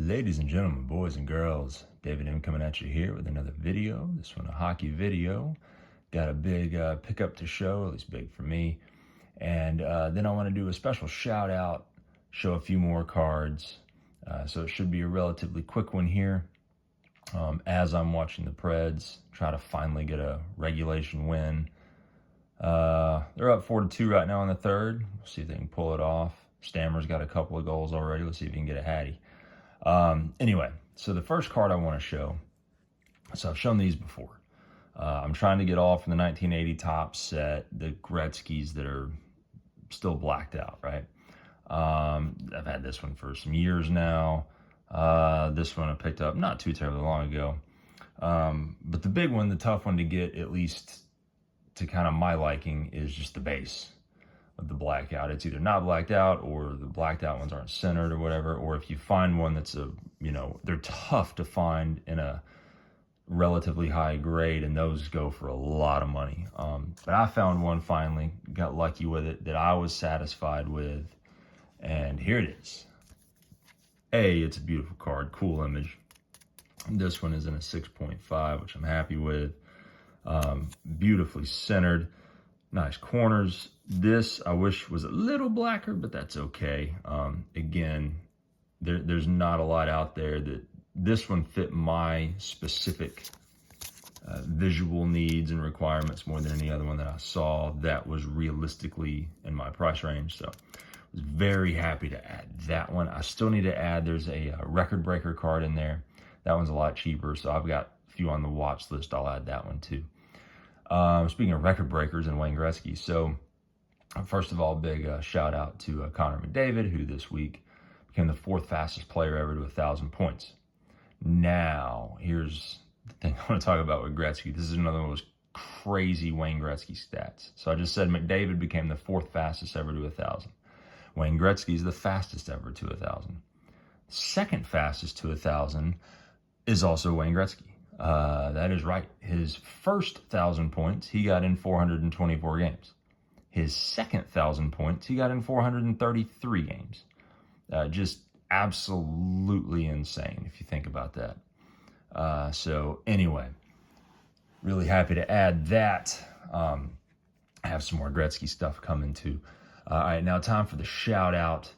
Ladies and gentlemen, boys and girls, David M coming at you here with another video. This one a hockey video. Got a big pickup to show, at least big for me. And then I want to do a special shout out, show a few more cards. So it should be a relatively quick one here. As I'm watching the Preds try to finally get a regulation win. They're up 4-2 right now in the third. We'll see if they can pull it off. Stammer's got a couple of goals already. Let's see if he can get a hattie. Anyway, so the first card I want to show, so I've shown these before. I'm trying to get all from the 1980 Topps set, the Gretzky's that are still blacked out, right? I've had this one for some years now. This one I picked up not too terribly long ago. But the big one, the tough one to get, at least to kind of my liking, is just the base of the blackout. It's either not blacked out or the blacked out ones aren't centered or whatever. Or if you find one that's they're tough to find in a relatively high grade, and those go for a lot of money. But I found one finally, got lucky with it, that I was satisfied with. And here it is. It's a beautiful card, cool image. This one is in a 6.5, which I'm happy with. Beautifully centered, nice corners. This I wish was a little blacker, but that's okay. Again, there's not a lot out there that this one fit my specific visual needs and requirements more than any other one that I saw that was realistically in my price range. So I was very happy to add that one. I still need to add, there's a record breaker card in there. That one's a lot cheaper, so I've got a few on the watch list. I'll add that one too. Speaking of record breakers and Wayne Gretzky, so first of all, big shout out to Connor McDavid, who this week became the 4th fastest player ever to 1,000 points. Now, here's the thing I want to talk about with Gretzky. This is another one of those crazy Wayne Gretzky stats. So I just said McDavid became the 4th fastest ever to 1,000. Wayne Gretzky is the fastest ever to 1,000. Second fastest to 1,000 is also Wayne Gretzky. That is right. His first 1,000 points, he got in 424 games. His second 1,000 points, he got in 433 games. Just absolutely insane if you think about that. So anyway, really happy to add that. I have some more Gretzky stuff coming too. All right, now time for the shout out.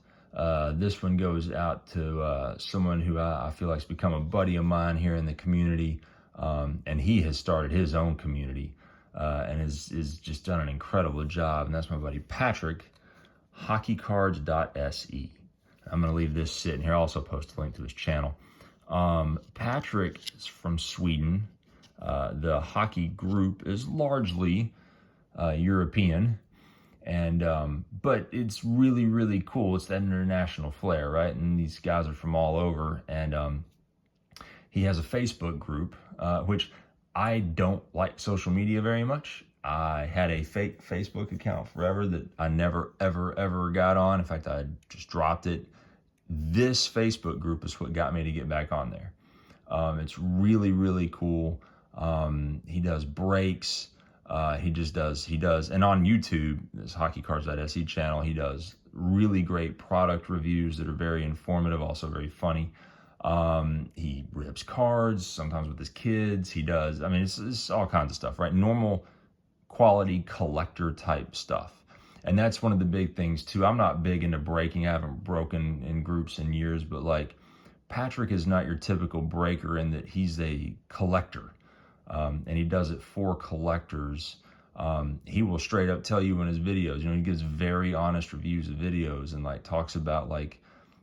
This one goes out to someone who I feel like has become a buddy of mine here in the community. And he has started his own community and is just done an incredible job. And that's my buddy Patrick, hockeycards.se. I'm going to leave this sitting here. I'll also post a link to his channel. Patrick is from Sweden. The hockey group is largely European. And but it's really, really cool. It's that international flair, right? And these guys are from all over. And he has a Facebook group, which I don't like social media very much. I had a fake Facebook account forever that I never, ever, ever got on. In fact, I just dropped it. This Facebook group is what got me to get back on there. It's really, really cool. He does breaks. He does, and on YouTube, this hockeycards.se channel, he does really great product reviews that are very informative, also very funny. He rips cards, sometimes with his kids. He does, it's all kinds of stuff, right? Normal quality collector type stuff. And that's one of the big things too. I'm not big into breaking. I haven't broken in groups in years, but like Patrick is not your typical breaker in that he's a collector. And he does it for collectors. He will straight up tell you in his videos, he gives very honest reviews of videos and like talks about like,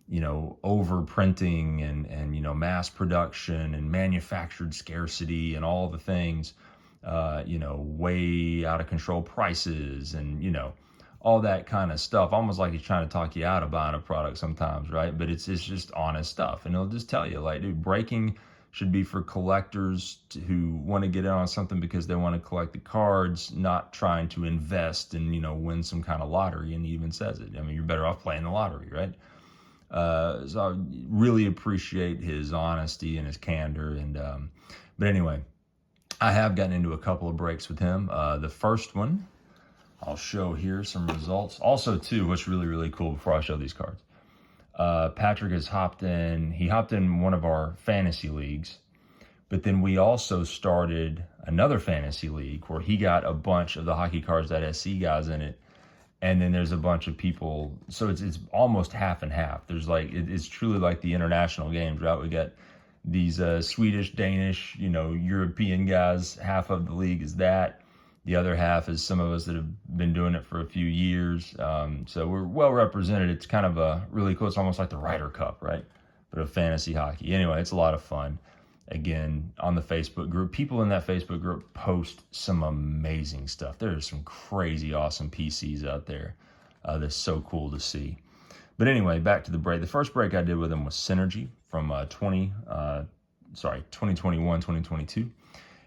overprinting and mass production and manufactured scarcity and all the things, way out of control prices and, all that kind of stuff. Almost like he's trying to talk you out of buying a product sometimes, right? But it's just honest stuff. And he'll just tell you, like, dude, breaking should be for collectors who want to get in on something because they want to collect the cards, not trying to invest and, win some kind of lottery. And he even says it. You're better off playing the lottery, right? So I really appreciate his honesty and his candor. And but anyway, I have gotten into a couple of breaks with him. The first one, I'll show here some results. Also, too, what's really, really cool before I show these cards. Patrick has hopped in. He hopped in one of our fantasy leagues, but then we also started another fantasy league where he got a bunch of the hockeycards.sc guys in it. And then there's a bunch of people. So it's almost half and half. There's like, it's truly like the international games, right? We got these Swedish, Danish, European guys. Half of the league is that. The other half is some of us that have been doing it for a few years. So we're well represented. It's kind of a really cool. It's almost like the Ryder Cup, right? But of fantasy hockey. Anyway, it's a lot of fun. Again, on the Facebook group, people in that Facebook group post some amazing stuff. There's some crazy, awesome PCs out there. That's so cool to see. But anyway, back to the break. The first break I did with them was Synergy from 2021, 2022.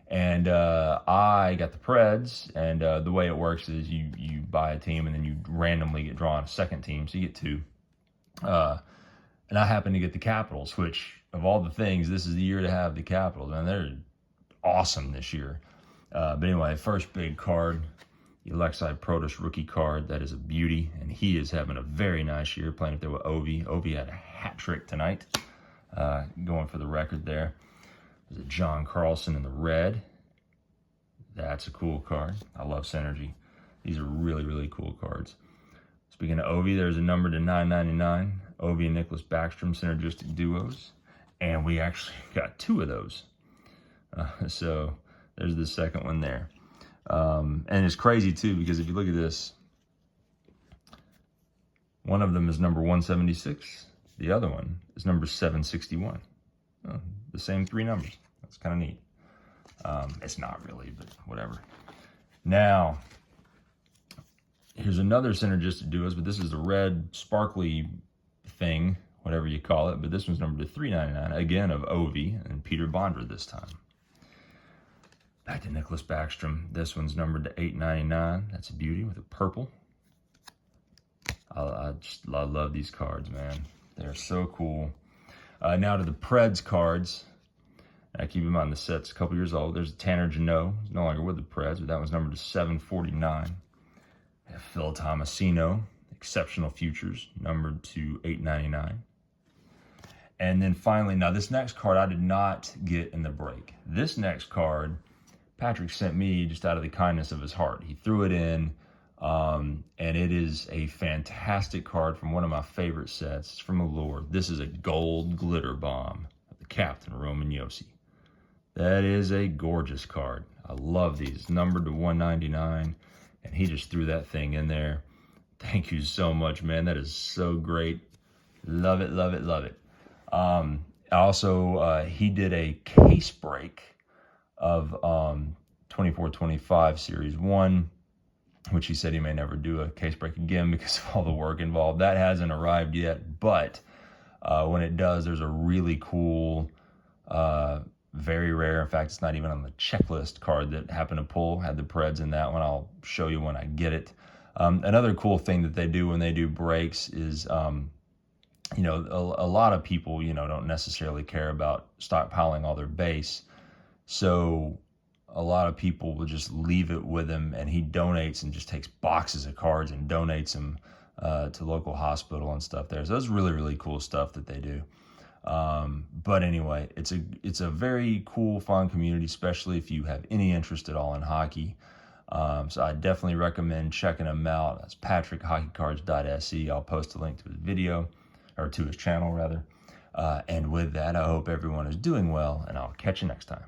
And I got the Preds, and the way it works is you buy a team and then you randomly get drawn a second team, so you get two. And I happen to get the Capitals, which of all the things, this is the year to have the Capitals, and they're awesome this year. But anyway, first big card, the Alexei Protas rookie card. That is a beauty, and he is having a very nice year playing up there with Ovi. Ovi had a hat trick tonight, going for the record there. There's a John Carlson in the red. That's a cool card. I love Synergy. These are really, really cool cards. Speaking of Ovi, there's a number to 999. Ovi and Nicholas Backstrom synergistic duos. And we actually got two of those. So there's the second one there. And it's crazy too, because if you look at this, one of them is number 176. The other one is number 761. The same three numbers. That's kind of neat. It's not really, but whatever. Now, here's another synergistic duos, but this is the red sparkly thing, whatever you call it. But this one's numbered to 399, again of Ovi and Peter Bondra this time. Back to Nicholas Backstrom. This one's numbered to 899. That's a beauty with a purple. I love these cards, man. They're so cool. Now to the Preds cards. Keep in mind the set's a couple years old. There's Tanner Jeannot. He's no longer with the Preds, but that one's numbered to 749. We have Phil Tomasino, Exceptional Futures, numbered to 899. And then finally, now this next card I did not get in the break. This next card, Patrick sent me just out of the kindness of his heart. He threw it in, and it is a fantastic card from one of my favorite sets. It's from Allure. This is a gold glitter bomb of the Captain, Roman Josi. That is a gorgeous card. I love these. Numbered to 199, and he just threw that thing in there. Thank you so much, man. That is so great. Love it, love it, love it. Also, he did a case break of 24-25 Series 1, which he said he may never do a case break again because of all the work involved. That hasn't arrived yet, but when it does, there's a really cool, very rare, in fact, it's not even on the checklist card that happened to pull, had the Preds in that one. I'll show you when I get it. Another cool thing that they do when they do breaks is, a lot of people, don't necessarily care about stockpiling all their base. So a lot of people will just leave it with him, and he donates and just takes boxes of cards and donates them to local hospital and stuff there. So that's really, really cool stuff that they do. But anyway, it's a very cool, fun community, especially if you have any interest at all in hockey. So I definitely recommend checking him out. That's patrickhockeycards.sc. I'll post a link to his video, or to his channel rather. And with that, I hope everyone is doing well, and I'll catch you next time.